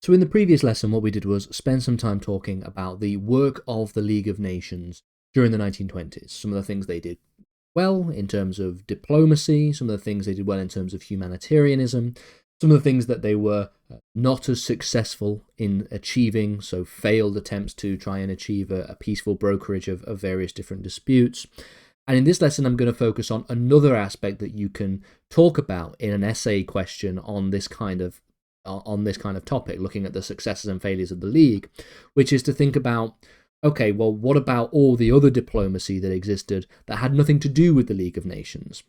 So in the previous lesson, what we did was spend some time talking about the work of the League of Nations during the 1920s, some of the things they did well in terms of diplomacy, some of the things they did well in terms of humanitarianism, some of the things that they were not as successful in achieving, so failed attempts to try and achieve a peaceful brokerage of various different disputes. And in this lesson, I'm going to focus on another aspect that you can talk about in an essay question on this kind of topic, looking at the successes and failures of the League, which is to think about, okay, well, what about all the other diplomacy that existed that had nothing to do with the League of Nations?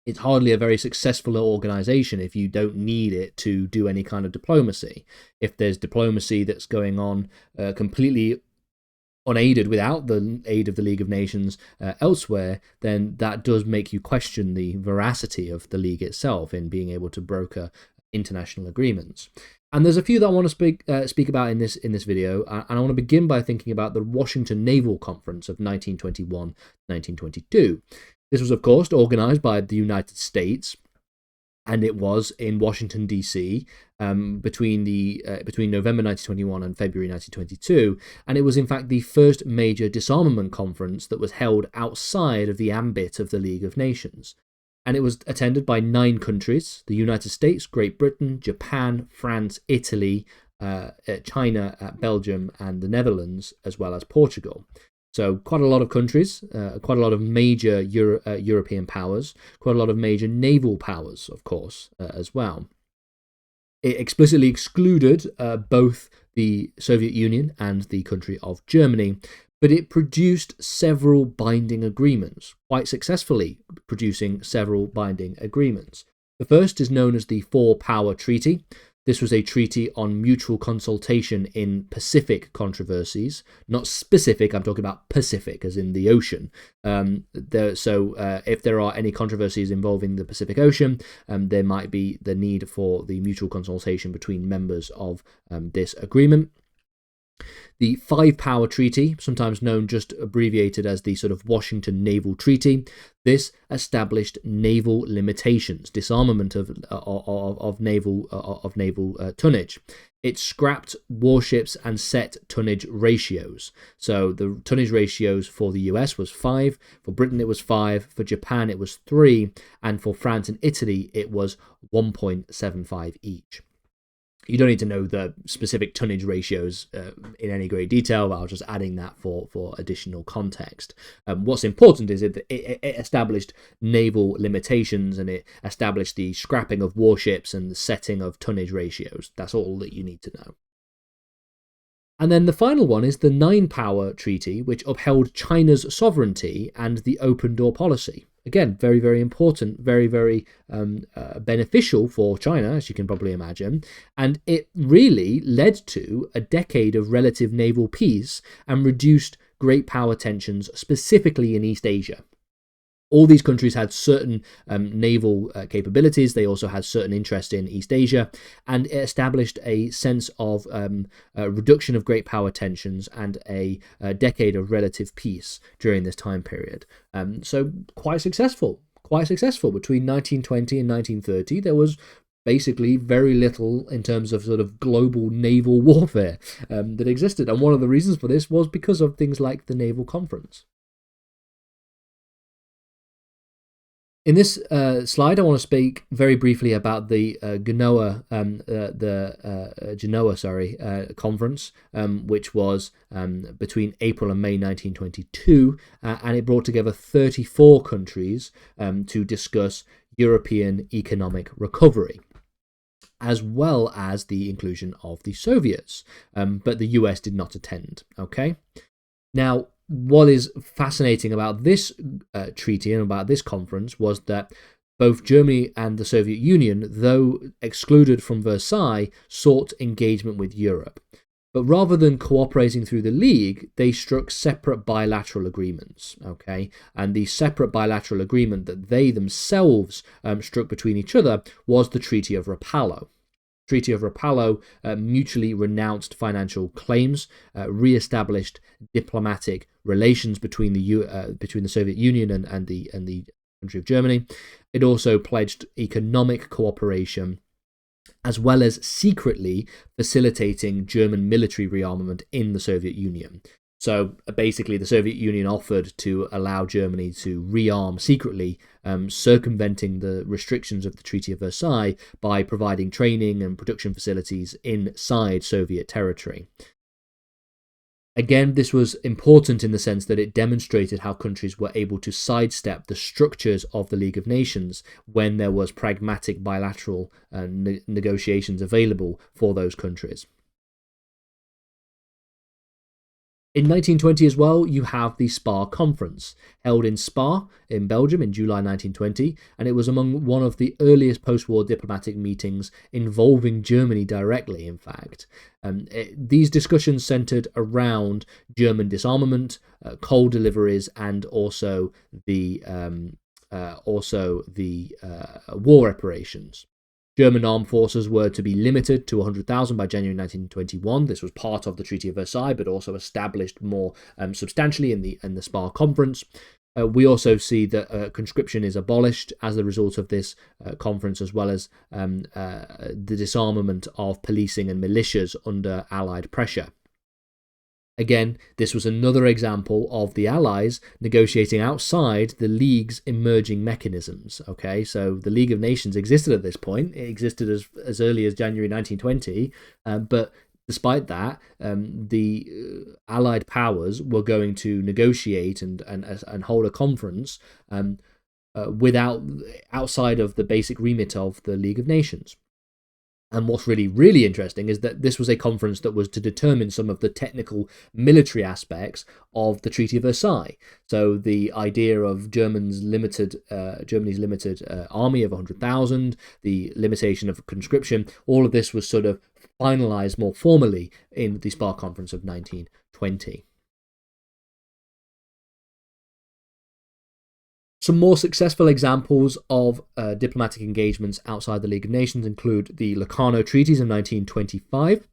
It's hardly a very successful organisation if you don't need it to do any kind of diplomacy. If there's diplomacy that's going on completely unaided without the aid of the League of Nations elsewhere, then that does make you question the veracity of the League itself in being able to broker international agreements. And there's a few that I want to speak about in this video, and I want to begin by thinking about the Washington Naval Conference of 1921-1922. This was, of course, organised by the United States, and it was in Washington, D.C. Between November 1921 and February 1922, and it was in fact the first major disarmament conference that was held outside of the ambit of the League of Nations. And it was attended by 9 countries: the United States, Great Britain, Japan, France, Italy, China, Belgium, and the Netherlands, as well as Portugal. So quite a lot of countries, quite a lot of major European powers, quite a lot of major naval powers, of course, as well. It explicitly excluded both the Soviet Union and the country of Germany, but it produced several binding agreements, quite successfully producing several binding agreements. The first is known as the Four-Power Treaty. This was a treaty on mutual consultation in Pacific controversies. Not specific, I'm talking about Pacific, as in the ocean. If there are any controversies involving the Pacific Ocean, there might be the need for the mutual consultation between members of this agreement. The Five-Power Treaty, sometimes known just abbreviated as the sort of Washington Naval Treaty, this established naval limitations, disarmament of naval tonnage. It scrapped warships and set tonnage ratios. So the tonnage ratios for the US was 5, for Britain it was 5, for Japan it was 3, and for France and Italy it was 1.75 each. You don't need to know the specific tonnage ratios in any great detail, but I was just adding that for additional context. What's important is that it established naval limitations, and it established the scrapping of warships and the setting of tonnage ratios. That's all that you need to know. And then the final one is the Nine-Power Treaty, which upheld China's sovereignty and the open door policy. Again, very, very important, very, very beneficial for China, as you can probably imagine. And it really led to a decade of relative naval peace and reduced great power tensions, specifically in East Asia. All these countries had certain naval capabilities. They also had certain interest in East Asia, and it established a sense of a reduction of great power tensions and a decade of relative peace during this time period. So quite successful. Between 1920 and 1930, there was basically very little in terms of sort of global naval warfare that existed. And one of the reasons for this was because of things like the Naval Conference. In this slide, I want to speak very briefly about the Genoa conference, which was between April and May 1922, and it brought together 34 countries to discuss European economic recovery, as well as the inclusion of the Soviets, but the US did not attend. Okay, now, what is fascinating about this treaty and about this conference was that both Germany and the Soviet Union, though excluded from Versailles, sought engagement with Europe. But rather than cooperating through the League, they struck separate bilateral agreements. Okay, and the separate bilateral agreement that they themselves struck between each other was the Treaty of Rapallo. Treaty of Rapallo mutually renounced financial claims, re-established diplomatic relations between the Soviet Union and the country of Germany. It also pledged economic cooperation as well as secretly facilitating German military rearmament in the Soviet Union. So basically, the Soviet Union offered to allow Germany to rearm secretly, circumventing the restrictions of the Treaty of Versailles by providing training and production facilities inside Soviet territory. Again, this was important in the sense that it demonstrated how countries were able to sidestep the structures of the League of Nations when there was pragmatic bilateral negotiations available for those countries. In 1920 as well, you have the Spa Conference, held in Spa in Belgium in July 1920, and it was among one of the earliest post-war diplomatic meetings involving Germany directly, in fact. These discussions centered around German disarmament, coal deliveries, and also the war reparations. German armed forces were to be limited to 100,000 by January 1921. This was part of the Treaty of Versailles, but also established more substantially in the Spa Conference. We also see that conscription is abolished as a result of this conference, as well as the disarmament of policing and militias under Allied pressure. Again, this was another example of the Allies negotiating outside the League's emerging mechanisms. Okay, so the League of Nations existed at this point. It existed as early as January 1920, but despite that, the Allied powers were going to negotiate and hold a conference outside of the basic remit of the League of Nations. And what's really, really interesting is that this was a conference that was to determine some of the technical military aspects of the Treaty of Versailles. So the idea of Germany's limited army of 100,000, the limitation of conscription, all of this was sort of finalized more formally in the Spa Conference of 1920. Some more successful examples of diplomatic engagements outside the League of Nations include the Locarno Treaties of 1925.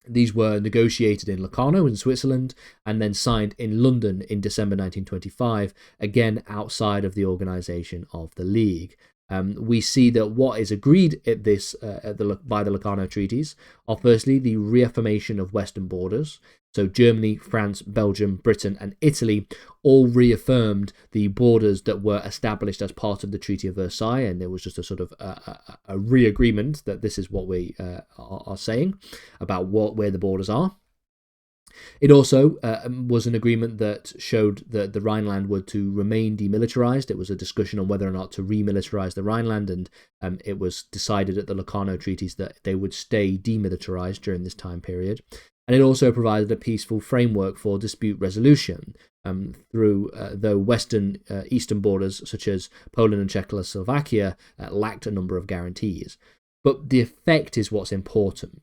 These were negotiated in Locarno in Switzerland and then signed in London in December 1925, again outside of the organisation of the League. We see that what is agreed by the Locarno Treaties are firstly the reaffirmation of Western borders. So Germany, France, Belgium, Britain and Italy all reaffirmed the borders that were established as part of the Treaty of Versailles, and there was just a sort of a re-agreement that this is what we are saying about where the borders are. It also was an agreement that showed that the Rhineland were to remain demilitarized. It was a discussion on whether or not to remilitarize the Rhineland, and it was decided at the Locarno Treaties that they would stay demilitarized during this time period. And it also provided a peaceful framework for dispute resolution though Western eastern borders, such as Poland and Czechoslovakia, lacked a number of guarantees. But the effect is what's important.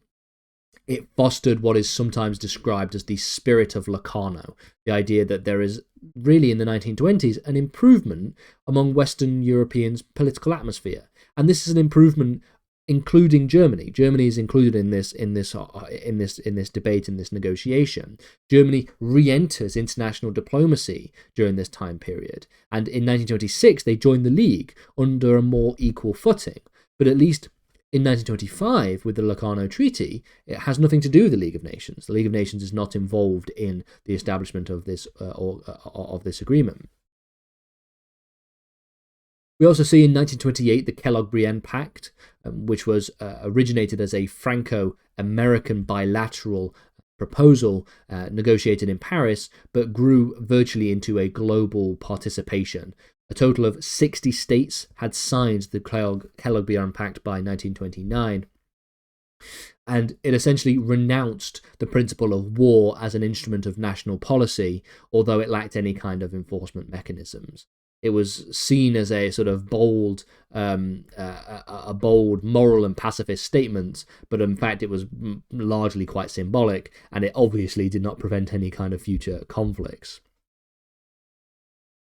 It fostered what is sometimes described as the spirit of Locarno, the idea that there is really in the 1920s an improvement among Western Europeans' political atmosphere. And this is an improvement including Germany. Germany is included in this debate, in this negotiation. Germany re-enters international diplomacy during this time period, and in 1926 they join the League under a more equal footing. But at least in 1925, with the Locarno Treaty, it has nothing to do with the League of Nations. The League of Nations is not involved in the establishment of this agreement. We also see in 1928 the Kellogg-Briand Pact, which was originated as a Franco-American bilateral proposal negotiated in Paris, but grew virtually into a global participation. A total of 60 states had signed the Kellogg-Briand Pact by 1929. And it essentially renounced the principle of war as an instrument of national policy, although it lacked any kind of enforcement mechanisms. It was seen as a sort of bold moral and pacifist statement, but in fact it was largely quite symbolic, and it obviously did not prevent any kind of future conflicts.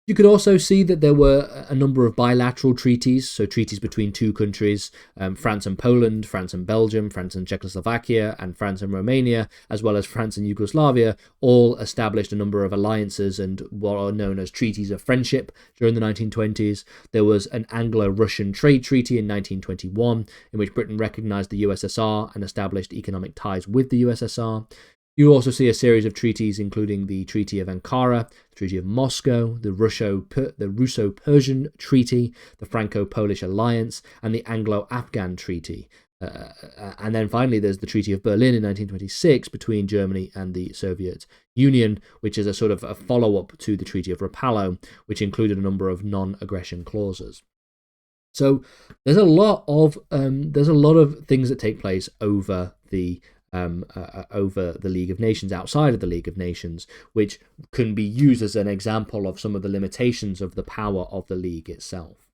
You could also see that there were a number of bilateral treaties, so treaties between two countries, France and Poland, France and Belgium, France and Czechoslovakia, and France and Romania, as well as France and Yugoslavia, all established a number of alliances and what are known as treaties of friendship during the 1920s. There was an Anglo-Russian trade treaty in 1921, in which Britain recognized the USSR and established economic ties with the USSR. You also see a series of treaties, including the Treaty of Ankara, the Treaty of Moscow, the Russo-Persian Treaty, the Franco-Polish Alliance, and the Anglo-Afghan Treaty. And then finally, there's the Treaty of Berlin in 1926 between Germany and the Soviet Union, which is a sort of a follow-up to the Treaty of Rapallo, which included a number of non-aggression clauses. So there's a lot of things that take place over the League of Nations, outside of the League of Nations, which can be used as an example of some of the limitations of the power of the League itself.